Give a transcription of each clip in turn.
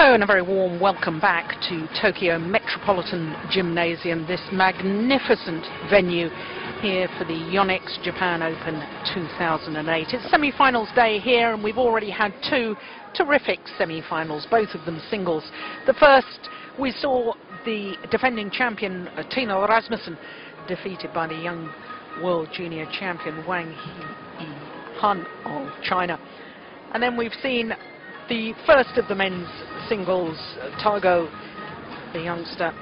Hello and a very warm welcome back to Tokyo Metropolitan Gymnasium, this magnificent venue here for the Yonex Japan Open 2008. It's semi-finals day here, and we've already had two terrific semi-finals, both of them singles. The first, we saw the defending champion Tina Rasmussen defeated by the young world junior champion Wang Han of China. And then we've seen the first of the men's singles, Tago, the youngster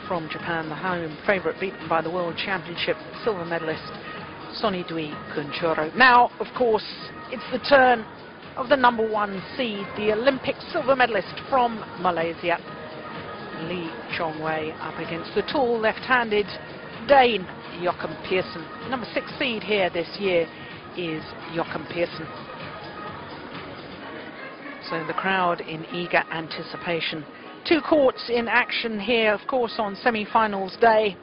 from Japan, the home favourite, beaten by the World Championship silver medalist Sonidui Kunchoro. Now, of course, it's the turn of the #1 seed, the Olympic silver medalist from Malaysia, Lee Chong Wei, up against the tall left-handed Dane Joachim PERSSON. #6 seed here this year is Joachim PERSSON. So the crowd in eager anticipation. Two courts in action here, of course, on semi-finals day.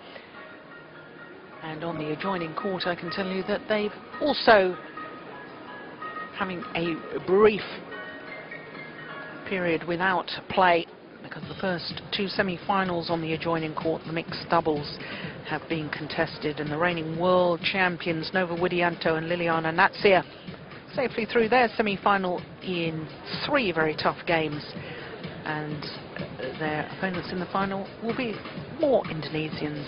And on the adjoining court, I can tell you that they've also having a brief period without play, because the first two semi-finals on the adjoining court, the mixed doubles, have been contested, and the reigning world champions Nova Widianto and Liliana Natsir safely through their semi-final in 3 very tough games, and their opponents in the final will be more Indonesians,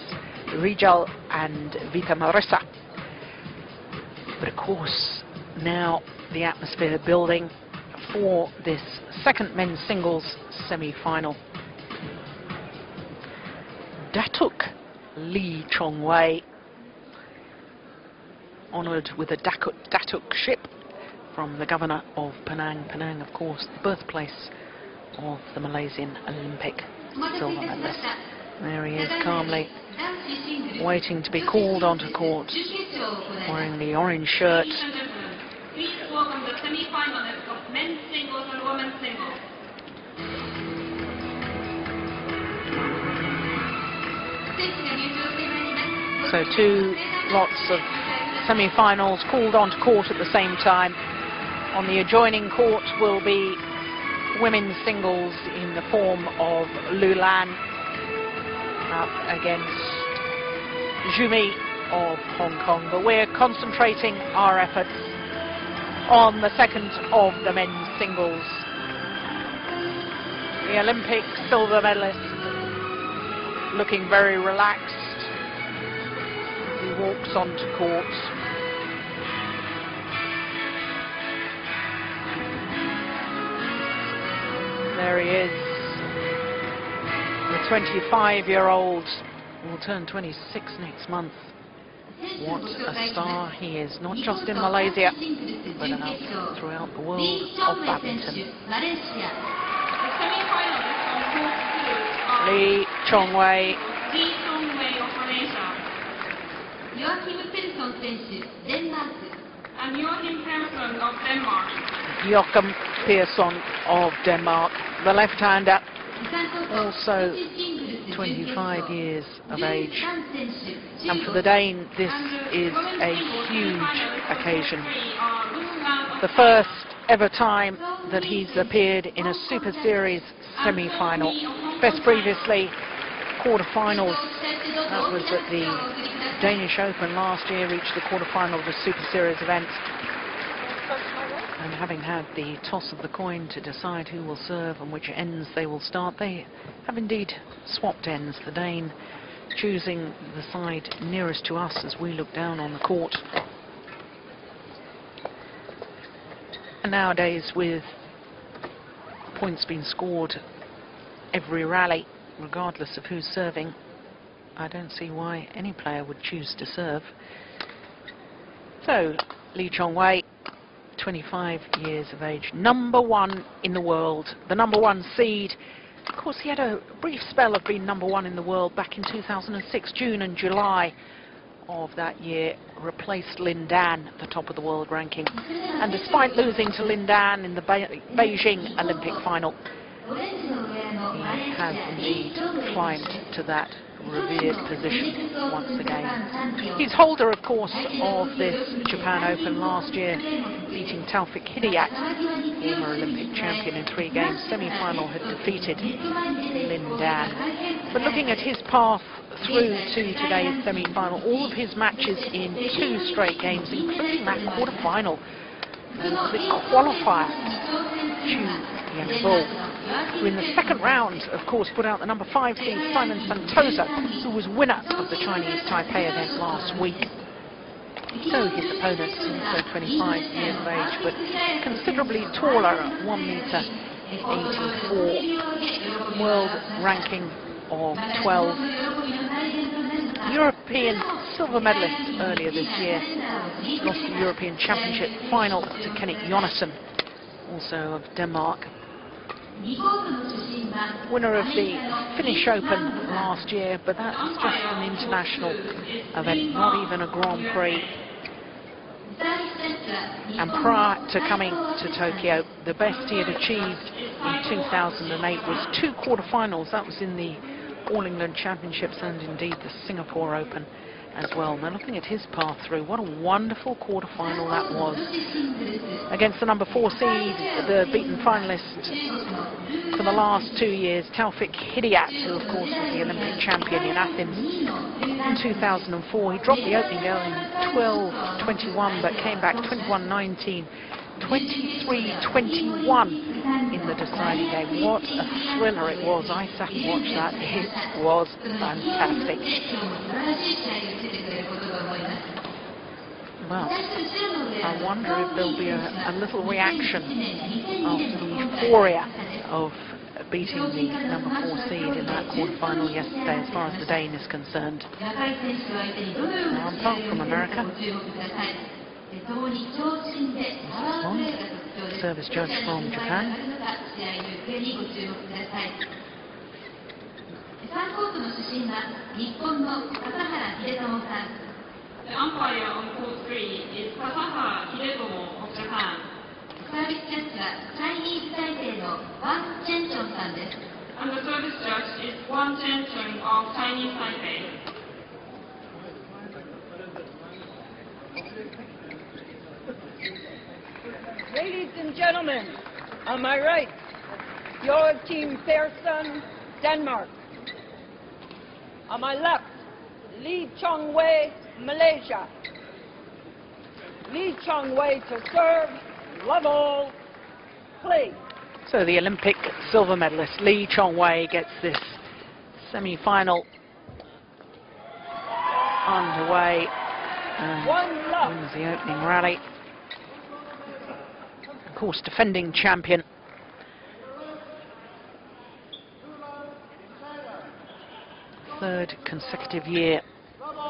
Rijal and Vita Marissa. But of course, now the atmosphere building for this second men's singles semi-final. Datuk Lee Chong Wei, honoured with a Datukship from the governor of Penang. Penang, of course, the birthplace of the Malaysian Olympic silver medalist. There he is, calmly waiting to be called onto court, wearing the orange shirt. Please welcome the semi-finalists of men's singles and women's singles. So two lots of semi-finals called onto court at the same time. On the adjoining court will be women's singles in the form of Lulan up against Jumi of Hong Kong. But we're concentrating our efforts on the second of the men's singles. The Olympic silver medalist looking very relaxed. He walks onto court. There he is, the 25-year-old, will turn 26 next month. What a star he is, not just in Malaysia, but out throughout the world of badminton. Lee Chong Wei, of Malaysia. Joachim PERSSON, Denmark. And Joachim PERSSON of Denmark. Joachim PERSSON of Denmark, the left-hander, also 25 years of age. And for the Dane, this is a huge occasion. The first ever time that he's appeared in a Super Series semi-final. Best previously, quarter-finals. That was at the Danish Open last year, reached the quarter-final of the Super Series event. And having had the toss of the coin to decide who will serve and which ends they will start, they have indeed swapped ends. The Dane choosing the side nearest to us as we look down on the court. And nowadays, with points being scored every rally, regardless of who's serving, I don't see why any player would choose to serve. So, Lee Chong Wei, 25 years of age, #1 in the world, the #1 seed. Of course, he had a brief spell of being #1 in the world back in 2006, June and July of that year, replaced Lin Dan at the top of the world ranking. And despite losing to Lin Dan in the Beijing Olympic final, he has indeed climbed to that revered position once again. He's holder, of course, of this Japan Open last year, beating Taufik Hidayat, former Olympic champion, in 3 games. Semi-final had defeated Lin Dan. But looking at his path through to today's semi-final, all of his matches in 2 straight games, including that quarter-final, the qualifier to who in the second round, of course, put out the number 5 seed Simon Santosa, who was winner of the Chinese Taipei event last week. So his opponent, also 25 years of age, but considerably taller, 1 meter 84, world ranking of 12. European silver medalist earlier this year, lost the European Championship final to Kenneth Jonassen, also of Denmark. Winner of the Finnish Open last year, but that's just an international event, not even a Grand Prix. And prior to coming to Tokyo, the best he had achieved in 2008 was 2 quarterfinals. That was in the All England Championships and indeed the Singapore Open as well. Now looking at his path through, what a wonderful quarter-final that was. Against the number 4 seed, the beaten finalist for the last 2 years, Taufik Hidayat, who of course was the Olympic champion in Athens in 2004. He dropped the opening girl in 12:21 but came back 21:19. 23-21 in the deciding game. What a thriller it was. I sat and watched that. It was fantastic. Well, I wonder if there'll be a little reaction after the euphoria of beating the number 4 seed in that quarterfinal yesterday as far as the Dane is concerned. Now, apart from America, service judge from Japan. The umpire on court 3 is Kasahara Hidetomo of Japan. And the service judge is Wang Zhencheng of Chinese Taipei. Ladies and gentlemen, on my right, Joachim PERSSON, Denmark. On my left, Chong Wei, Malaysia. Chong Wei to serve, level, play. So the Olympic silver medalist Chong Wei gets this semi-final underway and wins the opening rally. Of course, defending champion. Third consecutive year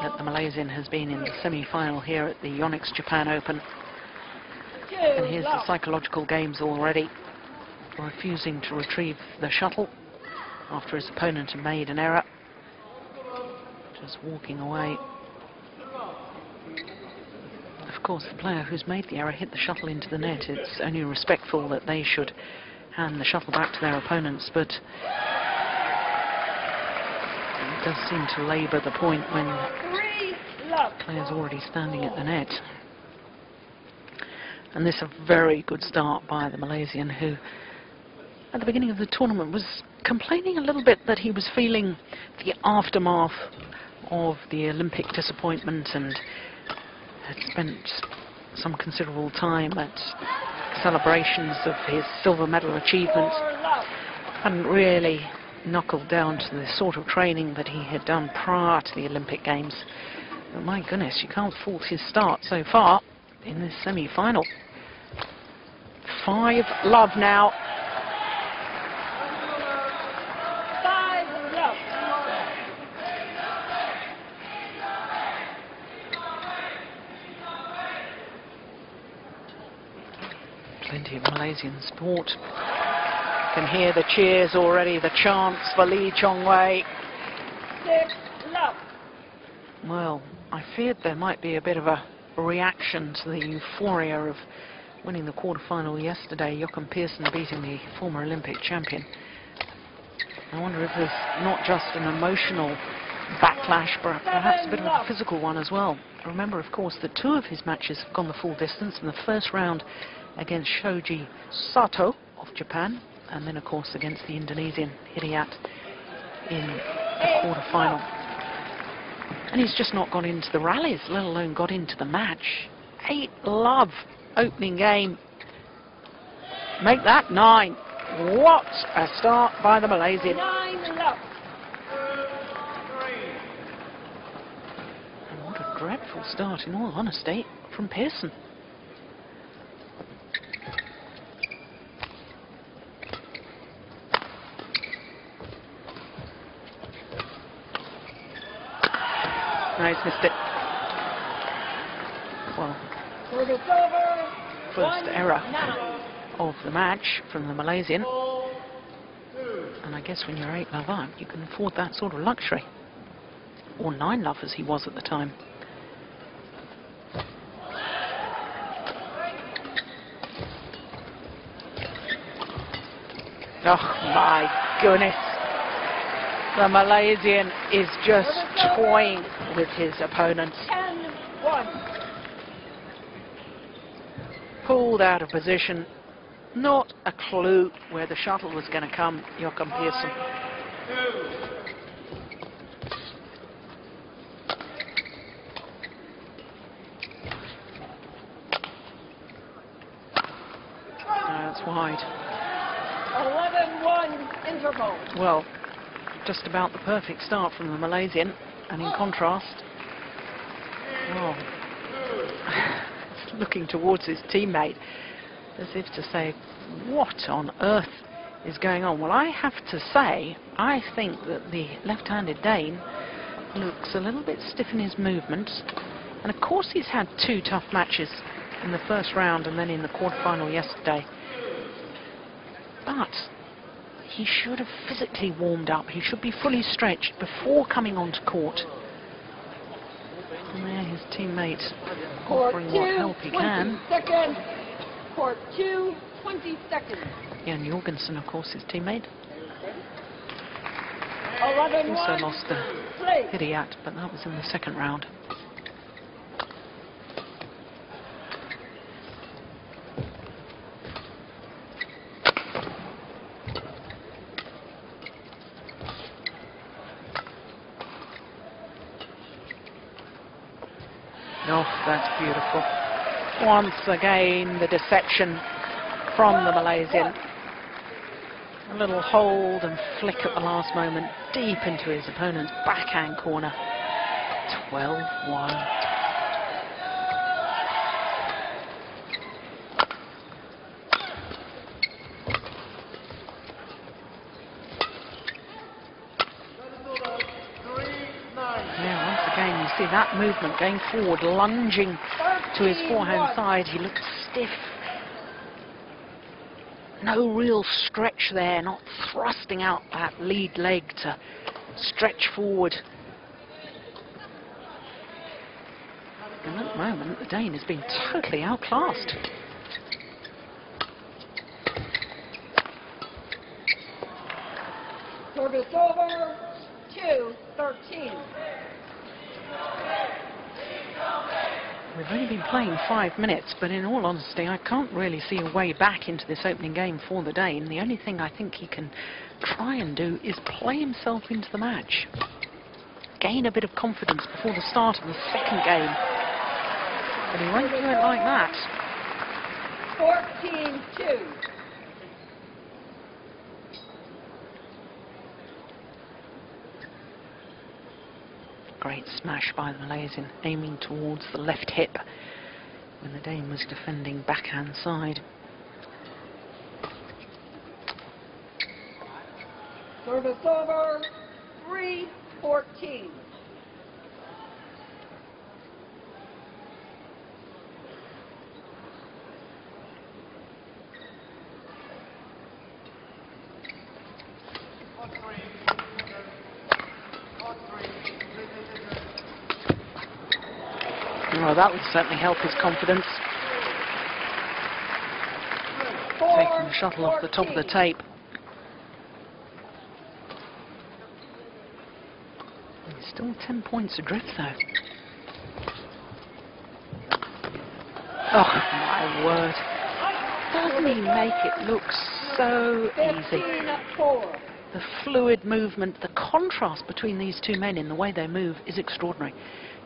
that the Malaysian has been in the semi-final here at the Yonex Japan Open. And here's the psychological games already. Refusing to retrieve the shuttle after his opponent had made an error. Just walking away. Of course, the player who's made the error hit the shuttle into the net. It's only respectful that they should hand the shuttle back to their opponents, but it does seem to labour the point when the player's already standing at the net. And this is a very good start by the Malaysian, who at the beginning of the tournament was complaining a little bit that he was feeling the aftermath of the Olympic disappointment and had spent some considerable time at celebrations of his silver medal achievements. Hadn't really knuckled down to the sort of training that he had done prior to the Olympic Games. But my goodness, you can't fault his start so far in this semi-final. 5-love now. 5-love. Plenty of Malaysian sport. You can hear the cheers already, the chants for Chong Wei. 6-love. Well, I feared there might be a bit of a reaction to the euphoria of winning the quarterfinal yesterday, Joachim PERSSON beating the former Olympic champion. I wonder if there's not just an emotional backlash, but perhaps a bit of a physical one as well. Remember, of course, that 2 of his matches have gone the full distance. In the first round against Shoji Sato of Japan, and then, of course, against the Indonesian Hidayat in the quarter-final. And he's just not got into the rallies, let alone got into the match. 8-love opening game. Make that 9. What a start by the Malaysian. 9-love. And what a dreadful start, in all honesty, from Pearson. No, he's missed it. Well, Service over. first 1-9. error of the match from the Malaysian. And I guess when you're 8-love up, you can afford that sort of luxury. Or 9-love as he was at the time. Oh my goodness. The Malaysian is just toying with his opponents. 10-1. Pulled out of position. Not a clue where the shuttle was going to come, Joachim PERSSON. That's wide. 11-1 interval. Well, just about the perfect start from the Malaysian, and in contrast, oh, looking towards his teammate as if to say, what on earth is going on? Well, I have to say, I think that the left-handed Dane looks a little bit stiff in his movements, and of course he's had 2 tough matches in the first round and then in the quarter-final yesterday. But he should have physically warmed up. He should be fully stretched before coming onto court. And there his teammate offering what help he can. Seconds. Court 2, 20 seconds. Jan Jorgensen, of course, his teammate. 11-1. Also lost the Play. Hidayat, but that was in the second round. Oh, that's beautiful. Once again, the deception from the Malaysian. A little hold and flick at the last moment, deep into his opponent's backhand corner. 12-1. You see that movement going forward, lunging to his forehand side. He looked stiff. No real stretch there, not thrusting out that lead leg to stretch forward. And at the moment, the Dane has been totally outclassed. Service over. 2-13. We've only been playing 5 minutes, but in all honesty, I can't really see a way back into this opening game for the Dane. The only thing I think he can try and do is play himself into the match. Gain a bit of confidence before the start of the second game. But he won't do it like that. 14-2. Great smash by the Malaysian, aiming towards the left hip when the Dane was defending backhand side. Service over. 3-14. Well, that would certainly help his confidence. Taking the shuttle off the top of the tape. He's Still 10 points adrift though. Oh my word. Doesn't he make it look so easy? The fluid movement, the contrast between these two men in the way they move is extraordinary.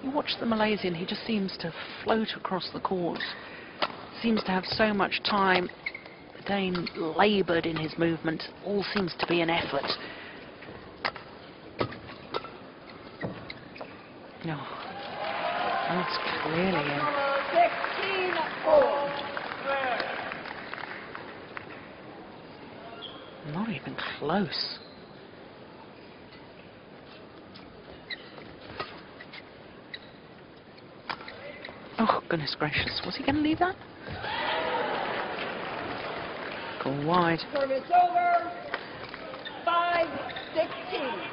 You watch the Malaysian, he just seems to float across the court. Seems to have so much time. The Dane laboured in his movement. All seems to be an effort. No, that's clearly in. 16-4. Not even close. Oh, goodness gracious. Was he going to leave that? Go wide. Service over. 5-16.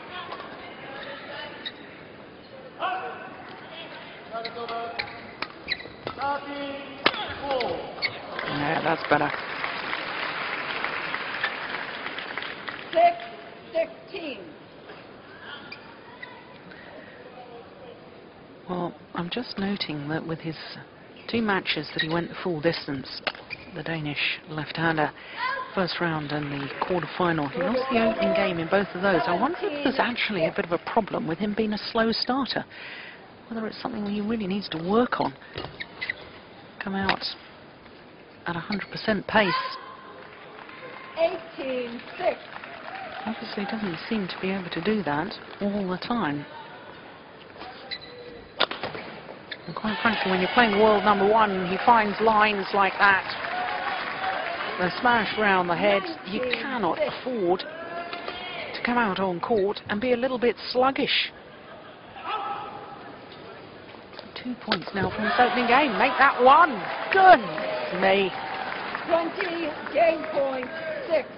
Yeah, that's better. 6-16. Well, I'm just noting that with his two matches that he went the full distance, the Danish left-hander, first round and the quarter-final, he lost the opening game in both of those. I wonder if there's actually a bit of a problem with him being a slow starter. Whether it's something he really needs to work on. Come out at 100% pace. 18-6. Obviously doesn't seem to be able to do that all the time. And quite frankly, when you're playing world number one, he finds lines like that. The smash round the head, you cannot afford to come out on court and be a little bit sluggish. 2 points now from this opening game. Make that one. Goodness me. 20 game point 6.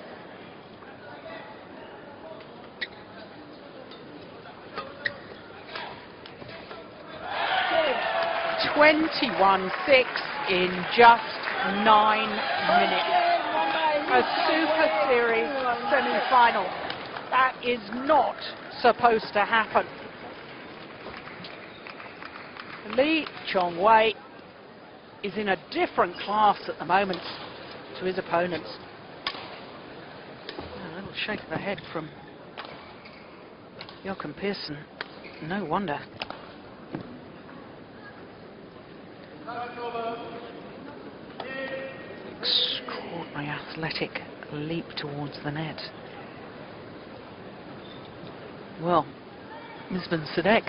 Okay. 21-6 in just 9 minutes. A Super Series semi-final. That is not supposed to happen. Lee Chong Wei is in a different class at the moment to his opponents. A little shake of the head from Joachim PERSSON. No wonder. Extraordinary athletic leap towards the net. Well, Misbah Sadek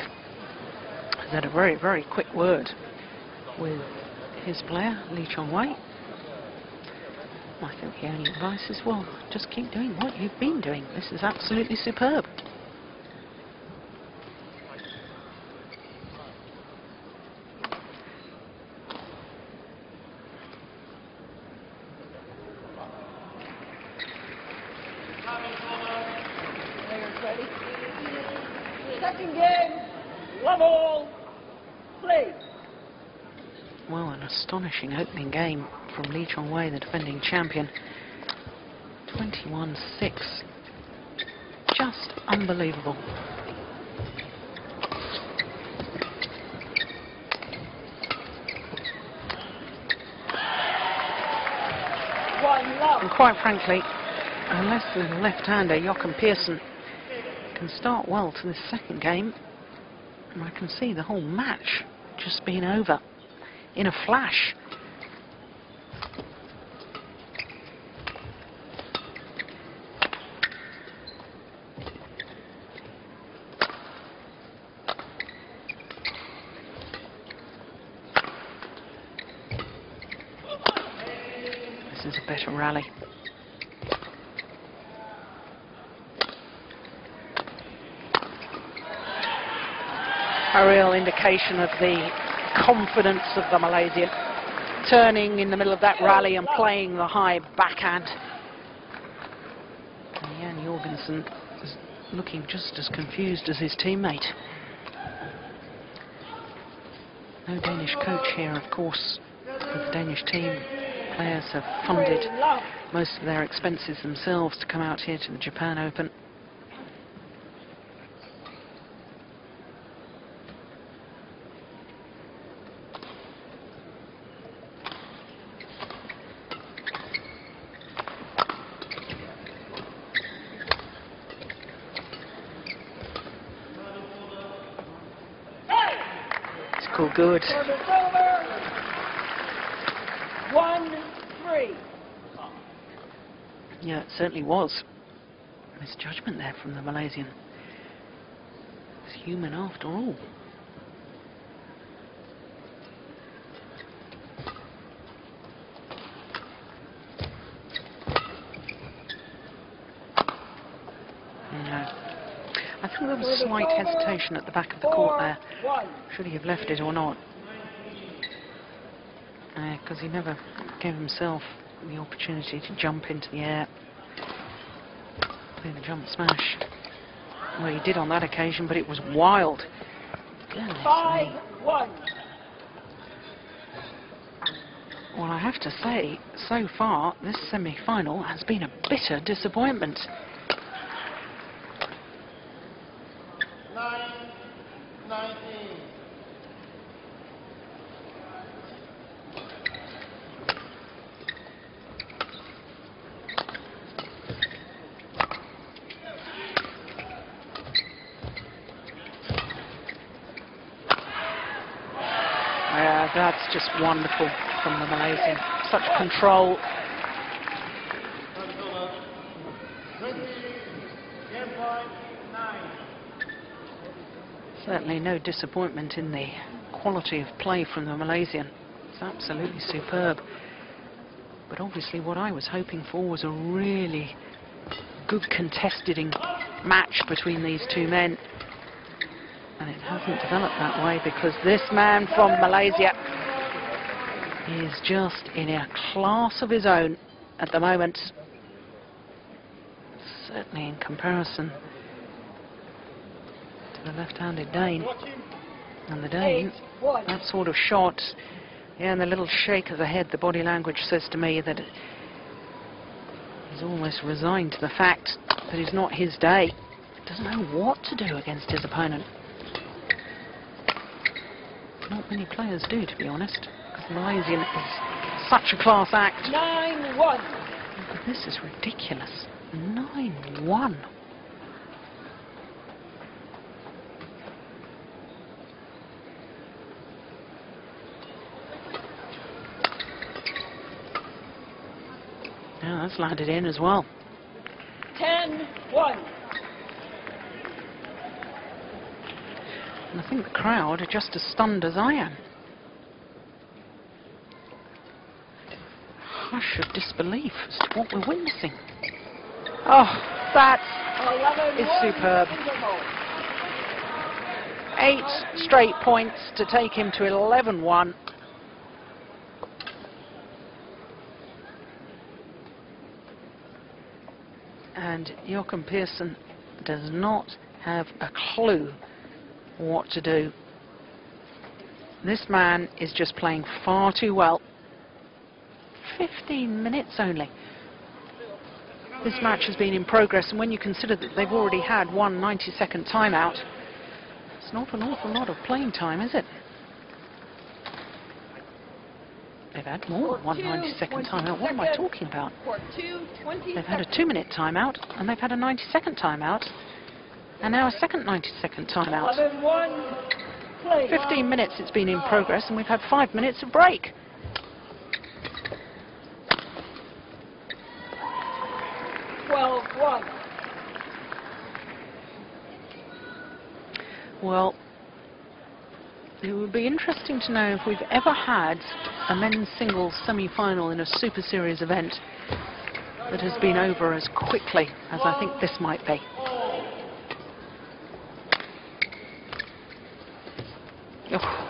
has had a very, very quick word with his player, Lee Chong Wei. I think the only advice is, well, just keep doing what you've been doing. This is absolutely superb. Ready? Second game, level, play. Well, an astonishing opening game from Lee Chong Wei, the defending champion. 21-6. Just unbelievable. And quite frankly, unless the left-hander Joachim PERSSON can start well to this second game, I can see the whole match just being over in a flash. This is a better rally. A real indication of the confidence of the Malaysian, turning in the middle of that rally and playing the high backhand. And Jan Jorgensen is looking just as confused as his teammate. No Danish coach here, of course. The Danish team players have funded most of their expenses themselves to come out here to the Japan Open. Typical good. Service over. 1-3. Yeah, it certainly was. Misjudgment there from the Malaysian. It's human after all. I think there was slight hesitation at the back of the court there. Should he have left it or not? Because he never gave himself the opportunity to jump into the air. Play the jump smash. Well, he did on that occasion, but it was wild. 5-1. Well, I have to say, so far, this semi-final has been a bitter disappointment. 9-19. Yeah, that's just wonderful from the Malaysian. Such control. Certainly no disappointment in the quality of play from the Malaysian. It's absolutely superb. But obviously what I was hoping for was a really good contested match between these two men. And it hasn't developed that way because this man from Malaysia is just in a class of his own at the moment. Certainly in comparison to the left-handed Dane. And the Dane, that sort of shot, yeah, and the little shake of the head, the body language says to me that he's almost resigned to the fact that it's not his day. He doesn't know what to do against his opponent. Not many players do, to be honest, because the Malaysian is such a class act. 9-1. But this is ridiculous. 9-1. Yeah, that's landed in as well. 10-1. And I think the crowd are just as stunned as I am. Hush of disbelief as to what we're witnessing. Oh, that is superb. 8 straight points to take him to 11-1. And Joachim PERSSON does not have a clue what to do. This man is just playing far too well. 15 minutes only. This match has been in progress, and when you consider that they've already had one 90-second timeout, it's not an awful lot of playing time, is it? They've had more than one 90-second timeout. What am I talking about? They've had a 2-minute timeout, and they've had a 90-second timeout, and now a second 90-second timeout. 15 minutes it's been in progress, and we've had 5 minutes of break. Well, it would be interesting to know if we've ever had a men's singles semi-final in a Super Series event that has been over as quickly as I think this might be. Oh.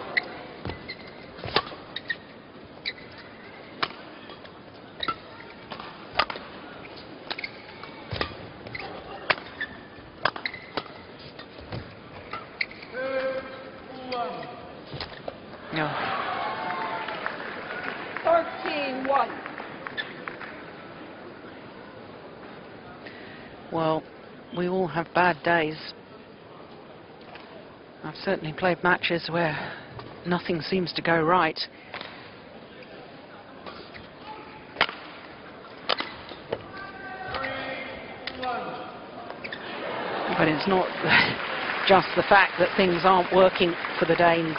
No. 13-1. Well, we all have bad days. I've certainly played matches where nothing seems to go right. But it's not just the fact that things aren't working for the Danes.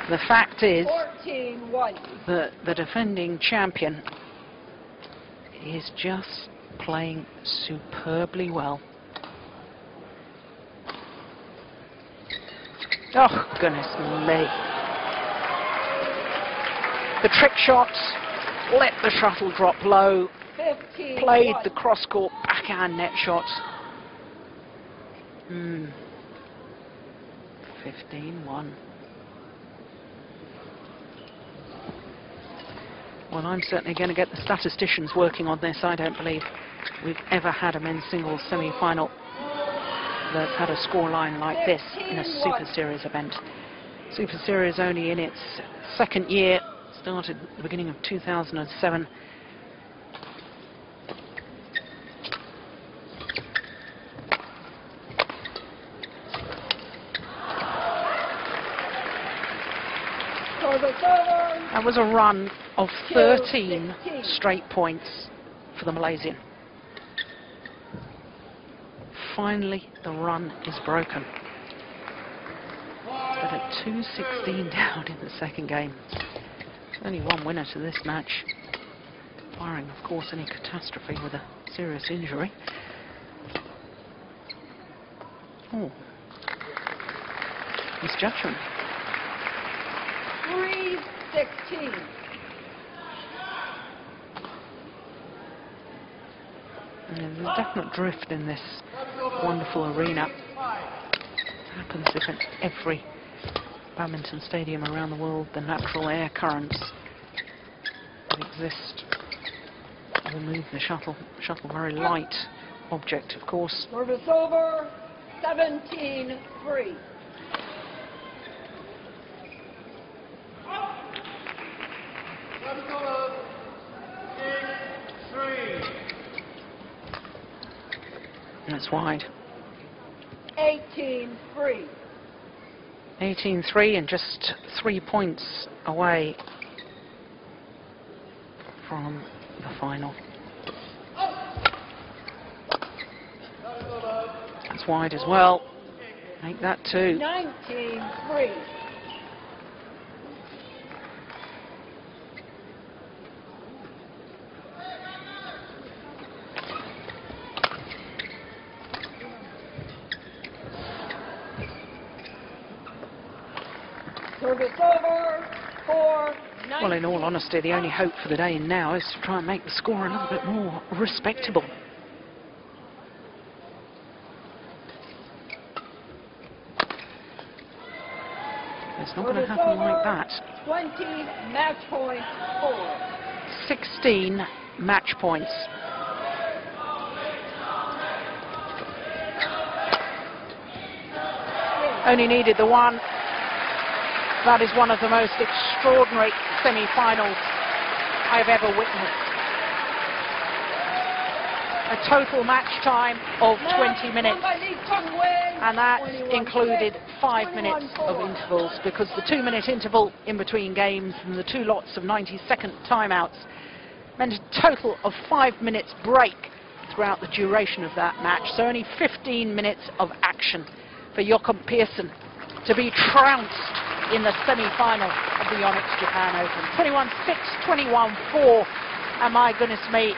The fact is 14-1. that the defending champion is just playing superbly well. Oh, goodness me. The trick shots, let the shuttle drop low, 15-1. played the cross-court backhand net shots. 15-1. Well, I'm certainly going to get the statisticians working on this. I don't believe we've ever had a men's singles semi-final that's had a scoreline like this in a Super Series event. Super Series only in its second year, started at the beginning of 2007. That was a run of 13 straight points for the Malaysian. Finally, the run is broken. But at 2-16 down in the second game. Only one winner to this match, barring, of course, any catastrophe with a serious injury. Oh, misjudgment. 3-16. And there's a definite drift in this wonderful arena. It happens if in every badminton stadium around the world, the natural air currents that exist will move the shuttle. Very light object, of course. Service over. 17-3. And it's wide. 18-3. 18-3 and just 3 points away from the final. That's wide as well. Make that 2. 19-3. Service over. 4-19. Well, in all honesty, the only hope for the day now is to try and make the score a little bit more respectable. It's not going to happen like that. 20 match point 4. 16 match points. Only needed the one. That is one of the most extraordinary semi-finals I've ever witnessed. A total match time of 20 minutes. And that included 5 minutes of intervals, because the 2-minute interval in between games and the 2 lots of 90-second timeouts meant a total of 5 minutes break throughout the duration of that match. So only 15 minutes of action for Joachim PERSSON to be trounced in the semi-final of the Yonex Japan Open. 21-6, 21-4, and my goodness me,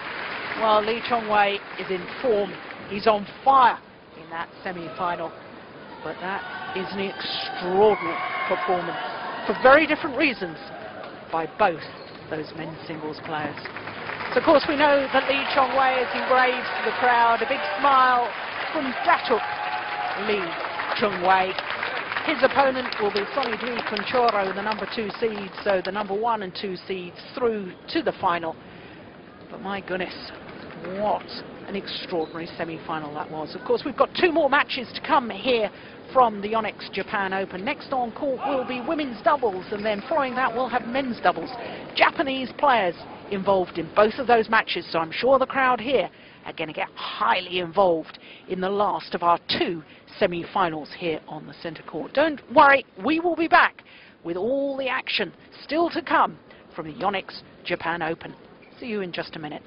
well, Lee Chong Wei is in form. He's on fire in that semi-final. But that is an extraordinary performance, for very different reasons, by both those men's singles players. So, of course, we know that Lee Chong Wei, as he waves to the crowd, a big smile from Datuk Lee Chong Wei. His opponent will be Sonny Dwi Conchoro, the number 2 seed, so the number 1 and 2 seeds through to the final. But my goodness, what an extraordinary semi-final that was. Of course, we've got 2 more matches to come here from the Yonex Japan Open. Next on court will be women's doubles, and then following that we'll have men's doubles. Japanese players involved in both of those matches, so I'm sure the crowd here are going to get highly involved in the last of our 2 semi-finals here on the centre court. Don't worry, we will be back with all the action still to come from the Yonex Japan Open. See you in just a minute.